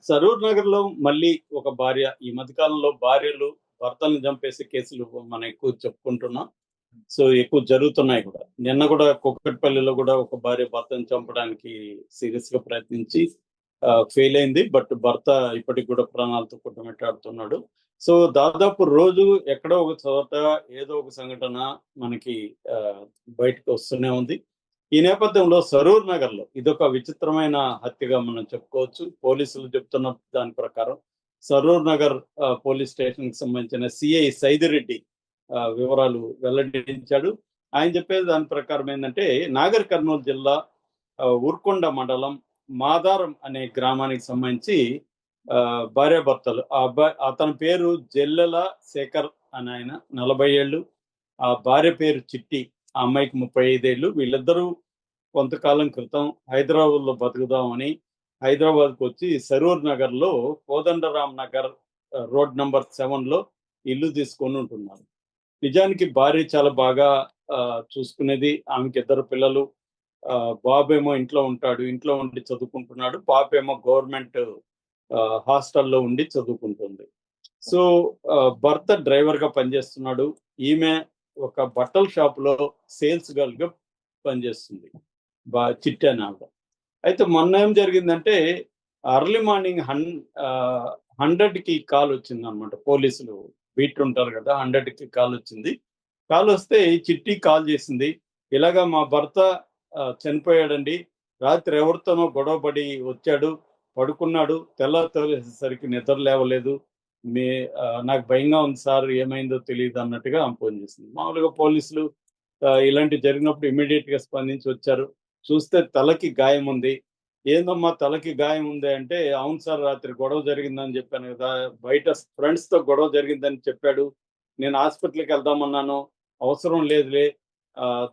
సరూర్ నగర్ లో మళ్ళీ ఒక భార్య ఈ మధ్య కాలంలో భార్యలు భర్తలను చంపేసే కేసులు మనం ఎక్కువ చెప్పుకుంటున్నాం. సో ఎక్కువ జరుగుతున్నాయి కూడా. నిన్న కూడా కుక్కట్పల్లిలో కూడా ఒక భార్య భర్తను చంపడానికి సీరియస్ గా ప్రయత్నించి ఫెయిల్ అయింది. బట్ భర్త ఇప్పటికి కూడా ప్రాణాలతో కొట్టుమిట్టాడుతున్నాడు. సో దాదాపు రోజు ఎక్కడో ఒక చోట ఏదో ఒక సంఘటన మనకి బయటకు వస్తూనే ఉంది. ఈ నేపథ్యంలో సరూర్ నగర్ లో ఇదొక విచిత్రమైన హత్యగా మనం చెప్పుకోవచ్చు. పోలీసులు చెప్తున్న దాని ప్రకారం సరూర్ నగర్ పోలీస్ స్టేషన్ కి సంబంధించిన సిఐ సైదిరెడ్డి వివరాలు వెల్లడించాడు. ఆయన చెప్పే దాని ప్రకారం ఏంటంటే నాగర్ కర్నూలు జిల్లా ఉర్కొండ మండలం మాదారం అనే గ్రామానికి సంబంధించి భార్యాభర్తలు. అతని పేరు జల్లెల శేఖర్ అని, ఆయన 40 ఏళ్ళు. ఆ భార్య పేరు చిట్టి, ఆ అమ్మాయికి 35 ఏళ్ళు. వీళ్ళిద్దరూ కొంతకాలం క్రితం హైదరాబాద్ లో బతుకుదామని హైదరాబాద్ కు వచ్చి సరూర్ నగర్ లో కోదండరామ్ నగర్ రోడ్ నంబర్ 7 లో ఇల్లు తీసుకొని ఉంటున్నారు. నిజానికి భార్య చాలా బాగా చూసుకునేది. ఆమెకి 2 పిల్లలు. బాబేమో ఇంట్లో ఉంటాడు, ఇంట్లో ఉండి చదువుకుంటున్నాడు. పాపేమో గవర్నమెంట్ హాస్టల్లో ఉండి చదువుకుంటుంది. సో భర్త డ్రైవర్ గా పనిచేస్తున్నాడు. ఈమె ఒక బట్టల షాప్ లో సేల్స్ గర్ల్ గా పనిచేస్తుంది, చిట్టి అని ఆవిడ. అయితే మొన్న ఏం జరిగిందంటే అర్లీ మార్నింగ్ 100కి కాల్ వచ్చింది అనమాట. పోలీసులు బీట్ ఉంటారు కదా, 100కి కాల్ వచ్చింది. కాల్ వస్తే చిట్టి కాల్ చేసింది. ఇలాగా మా భర్త చనిపోయాడండి. రాత్రి ఎవరితోనో గొడవ పడి వచ్చాడు, పడుకున్నాడు. తెల్లారేసరికి నిద్ర లేవలేదు. నాకు భయంగా ఉంది సార్, ఏమైందో తెలియదు అన్నట్టుగా ఆమె ఫోన్ చేసింది. మామూలుగా పోలీసులు ఇలాంటివి జరిగినప్పుడు ఇమ్మీడియట్ గా స్పందించి వచ్చారు. చూస్తే తలకి గాయం ఉంది. ఏందమ్మా తలకి గాయం ఉంది అంటే, అవును సార్ రాత్రి గొడవ జరిగిందని చెప్పాను కదా, బయట ఫ్రెండ్స్ తో గొడవ జరిగిందని చెప్పాడు. నేను హాస్పిటల్కి వెళ్దామన్నాను, అవసరం లేదులే,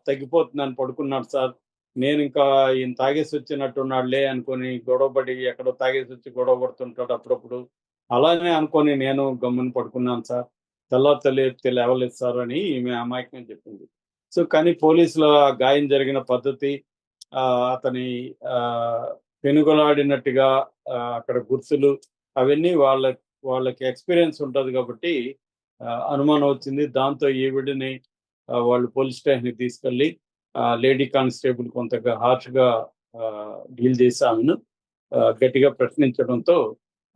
తగ్గిపోతుందని పడుకున్నాడు సార్. నేను ఇంకా ఈయన తాగేసి వచ్చినట్టున్నాడులే అనుకొని గొడవపడి, ఎక్కడో తాగేసి వచ్చి గొడవ పడుతుంటాడు అప్పుడప్పుడు, అలానే అనుకొని నేను గమ్మున పడుకున్నాను సార్. తెల్లారితే లేవలేదు సార్ అని ఈమె అమాయకంగా చెప్పింది. సో కానీ పోలీసుల గాయం జరిగిన పద్ధతి, అతని పెనుగులాడినట్టుగా అక్కడ గుర్తులు, అవన్నీ వాళ్ళకి ఎక్స్పీరియన్స్ ఉంటది కాబట్టి అనుమానం వచ్చింది. దాంతో ఈవిడని వాళ్ళు పోలీస్ స్టేషన్‌కి తీసుకెళ్ళి లేడీ కానిస్టేబుల్ కొంతగా హార్ష్‌గా డీల్ చేసి ఆమెను గట్టిగా ప్రశ్నించడంతో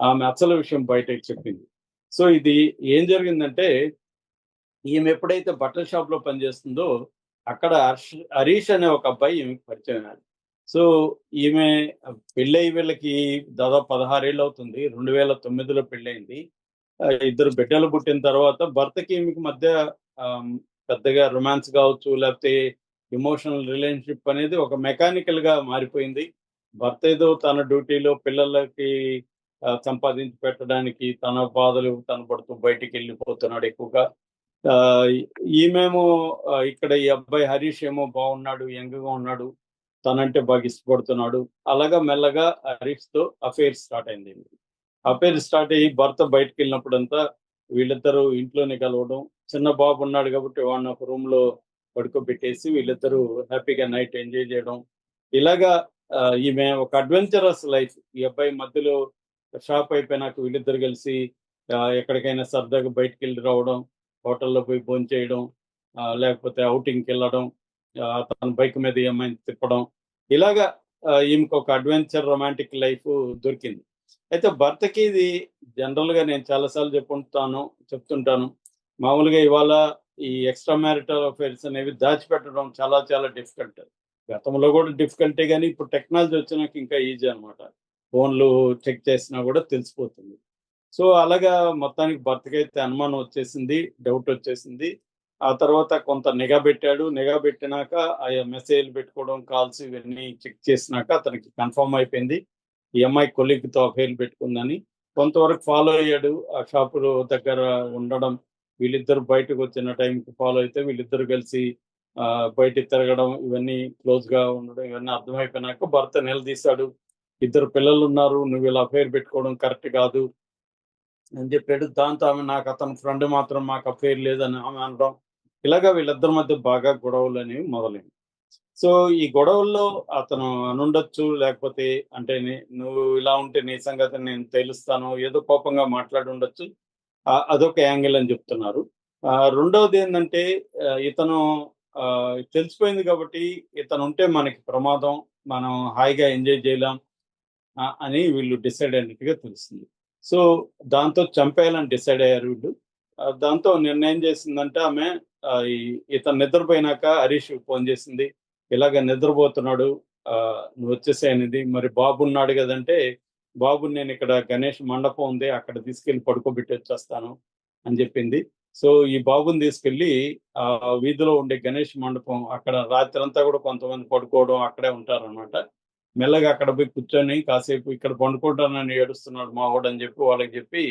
ఆమె అసలు విషయం బయటకి చెప్పింది. సో ఇది ఏం జరిగిందంటే, ఈమె ఎప్పుడైతే బట్టల షాప్‌లో పనిచేస్తుందో అక్కడ హరీష్ అనే ఒక అబ్బాయి ఈమెకి పరిచయమయ్యాడు. సో ఈమె పెళ్ళై వీళ్ళకి దాదాపు 16 ఏళ్ళు అవుతుంది. 2009లో పెళ్ళయింది. ఇద్దరు బిడ్డలు పుట్టిన తర్వాత భర్తకి ఈమెకి మధ్య ఆహ్, పెద్దగా రొమాన్స్ కావచ్చు, లేకపోతే ఎమోషనల్ రిలేషన్‌షిప్ అనేది ఒక మెకానికల్‌గా మారిపోయింది. భర్త ఏదో తన డ్యూటీలో పిల్లలకి సంపాదించి పెట్టడానికి తన బాధలు తను పడుతూ బయటికెళ్ళిపోతున్నాడు ఎక్కువగా. ఆహ్, ఈమేమో ఇక్కడ ఈ అబ్బాయి హరీష్ ఏమో బాగున్నాడు, యంగ్‌గా ఉన్నాడు. తనంటే బాగా ఇష్టపడుతున్నాడు. అలాగా మెల్లగా హరీష్‌తో అఫైర్ స్టార్ట్ అయింది. అఫైర్ స్టార్ట్ అయ్యి భర్త బయటికెళ్ళినప్పుడంతా వీళ్ళిద్దరూ ఇంట్లోనే కలవడం. చిన్న బాబు ఉన్నాడు కాబట్టి వాడిని ఒక రూమ్‌లో పడుకోబెట్టేసి వీళ్ళిద్దరూ హ్యాపీగా నైట్ ఎంజాయ్ చేయడం. ఇలాగా ఈమె ఒక అడ్వెంచరస్ లైఫ్. ఈ అబ్బాయి మధ్యలో షాప్ అయిపోయినాక వీళ్ళిద్దరు కలిసి ఎక్కడికైనా సరదాగా బయటికెళ్ళి రావడం, హోటల్‌లో పోయి భోంచేయడం, లేకపోతే ఔటింగ్‌కెళ్ళడం, తన బైక్ మీద ఈ అమ్మాయిని తిప్పడం. ఇలాగా ఈమెకొక అడ్వెంచర్ రొమాంటిక్ లైఫ్ దొరికింది. అయితే భర్తకి ఇది జనరల్‌గా నేను చాలా సార్లు చెప్తుంటాను. మామూలుగా ఇవాళ ఈ ఎక్స్‌ట్రా మ్యారిటల్ అఫైర్స్ అనేవి దాచిపెట్టడం చాలా చాలా డిఫికల్ట్. గతంలో కూడా డిఫికల్టే గాని ఇప్పుడు టెక్నాలజీ వచ్చినాక ఇంకా ఈజీ అన్నమాట. ఫోన్‌లు చెక్ చేసినా కూడా తెలిసిపోతుంది. సో అలాగా మొత్తానికి భర్తకైతే అనుమానం వచ్చేసింది. డౌట్ వచ్చేసింది. ఆ తర్వాత కొంత నిఘా పెట్టాడు. నిఘా పెట్టినాక మెసేజ్‌లు పెట్టుకోవడం, కాల్స్ ఇవన్నీ చెక్ చేసినాక అతనికి కన్ఫర్మ్ అయిపోయింది. ఈ అమ్మాయి కొలీగ్‌తో అఫైర్ పెట్టుకుందని. కొంతవరకు ఫాలో అయ్యాడు. ఆ షాపులో దగ్గర ఉండడం. వీళ్ళిద్దరూ బయటకొచ్చిన టైంకి ఫాలో అయితే వీళ్ళిద్దరూ కలిసి బయటికి తిరగడం, ఇవన్నీ క్లోజ్‌గా ఉండడం, ఇవన్నీ అర్థమైపోయినాక భర్త నిలదీశాడు. "ఇద్దరు పిల్లలున్నారు. నువ్విలా అఫైర్ పెట్టుకోవడం కరెక్ట్ కాదు" అని చెప్పాడు. దాంతో ఆమె నాకు అతని ఫ్రెండ్ మాత్రం మాకు అఫైర్ లేదని ఆమె అనడం. ఇలాగ వీళ్ళిద్దరి మధ్య బాగా గొడవలనేవి మొదలైనయి. సో ఈ గొడవల్లో అతను అనుండొచ్చు. లేకపోతే అంటే నువ్వు ఇలా ఉంటే నీ సంగతి నేను తేలుస్తాను. ఏదో కోపంగా మాట్లాడుండొచ్చు. అదొక యాంగిల్ అని జెప్తున్నారు. రెండోదేందంటే ఇతను తెలిసిపోయింది కాబట్టి ఇతనుంటే మనకి ప్రమాదం. మనం హాయిగా ఎంజాయ్ జేయలేం. అని వీళ్ళు డిసైడ్ అయినట్టుగా తెలుస్తుంది. సో, దాంతో చంపేయాలని డిసైడ్ అయ్యారు వీళ్ళు. దాంతో నిన్నేం చేసిందంటే ఆమె ఇతను నిద్రపోయినాక హరీష్‌కి ఫోను చేసింది. ఇలాగ నిద్రపోతున్నాడు. నువ్వొచ్చేసేయి అనింది. మరి బాబున్నాడు గదంటే, బాబుని నేనిక్కడ గణేష్ మండపం ఉంది. అక్కడ తీసుకెళ్ళి పడుకోబెట్టొచ్చేస్తాను అని జెప్పింది. సో, ఈ బాబుని తీసుకెళ్ళి వీధిలో ఉండే గణేష్ మండపం అక్కడ రాత్రంతా గూడా కొంతమంది పడుకోవడం అక్కడే ఉంటారనమాట. మెల్లగా అక్కడ పోయి కూర్చొని కాసేపు ఇక్కడ పండుకుంటానని ఏడుస్తున్నాడు మావోడని జెప్పి వాళ్ళకి జెప్పి